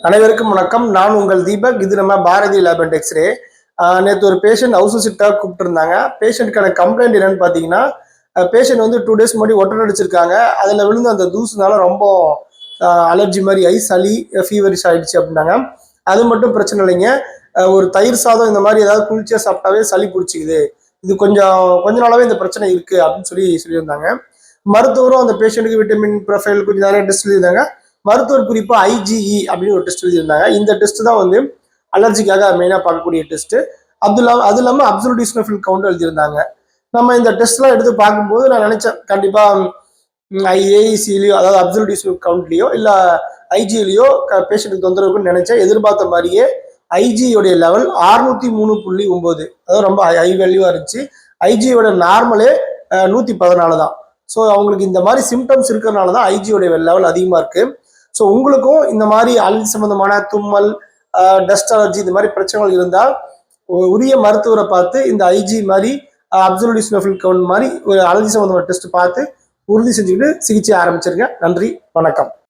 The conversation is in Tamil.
அனைவருக்கும் வணக்கம். நான் உங்கள் தீபக். இது நம்ம பாரதி லேப் அண்ட் எக்ஸ்ரே. நேற்று ஒரு பேஷண்ட் ஹவுஸ் விசிட்டாக கூப்பிட்டு இருந்தாங்க. பேஷண்ட்டுக்கான கம்ப்ளைண்ட் என்னன்னு பார்த்தீங்கன்னா, பேஷண்ட் வந்து 2 டேஸ் முன்னாடி ஒட்டடை அடிச்சிருக்காங்க. அதில் விழுந்து அந்த தூசுனால ரொம்ப அலர்ஜி மாதிரி ஆகி சளி ஃபீவரிஷ் ஆயிடுச்சு அப்படின்னாங்க. அது மட்டும் பிரச்சனை இல்லைங்க. ஒரு தயிர் சாதம் இந்த மாதிரி ஏதாவது குளிர்ச்சியாக சாப்பிட்டாவே சளி பிடிச்சிக்குது. இது கொஞ்ச நாளாவே இந்த பிரச்சனை இருக்கு அப்படின்னு சொல்லியிருந்தாங்க. மருத்துவரும் அந்த பேஷண்ட்டுக்கு விட்டமின் ப்ரொஃபைல் கொஞ்சம் நிறைய டெஸ்ட் எழுதியிருந்தாங்க. மருத்துவர் குறிப்பா IgE அப்படின்னு ஒரு டெஸ்ட் எழுதியிருந்தாங்க. இந்த டெஸ்ட் தான் வந்து அலர்ஜிக்காக மெயினாக பார்க்கக்கூடிய டெஸ்ட். அது இல்லாமல் அப்சல்யூட் ஈஸ்னோஃபில் கவுண்ட் எழுதியிருந்தாங்க. நம்ம இந்த டெஸ்ட்லாம் எடுத்து பார்க்கும்போது நான் நினைச்சேன் கண்டிப்பா AECலையோ அதாவது அப்சல்யூட் ஈஸ்னோஃபில் கவுண்ட்லையோ இல்லை IgEலையோ பேஷண்ட்டுக்கு தொந்தரவுக்குன்னு நினைச்சேன். எதிர்பார்த்த மாதிரியே IgEயோடைய லெவல் 603.9, அதாவது ரொம்ப ஹை வேல்யூவா இருந்துச்சு. IgEயோட நார்மலே 114 தான். ஸோ அவங்களுக்கு இந்த மாதிரி சிம்டம்ஸ் இருக்கிறதுனால தான் IgEயோடைய லெவல் அதிகமாக இருக்கு. ஸோ உங்களுக்கும் இந்த மாதிரி அலர்ஜி சம்பந்தமான தும்மல், டஸ்ட் அலர்ஜி இந்த மாதிரி பிரச்சனைகள் இருந்தால் உரிய மருத்துவரை பார்த்து இந்த IG மாதிரி அப்சல்யூட் ஈஸ்னோஃபில் கவுண்ட் மாதிரி ஒரு அலர்ஜி சம்பந்தமான டெஸ்ட் பார்த்து உறுதி செஞ்சுக்கிட்டு சிகிச்சை ஆரம்பிச்சிருங்க. நன்றி, வணக்கம்.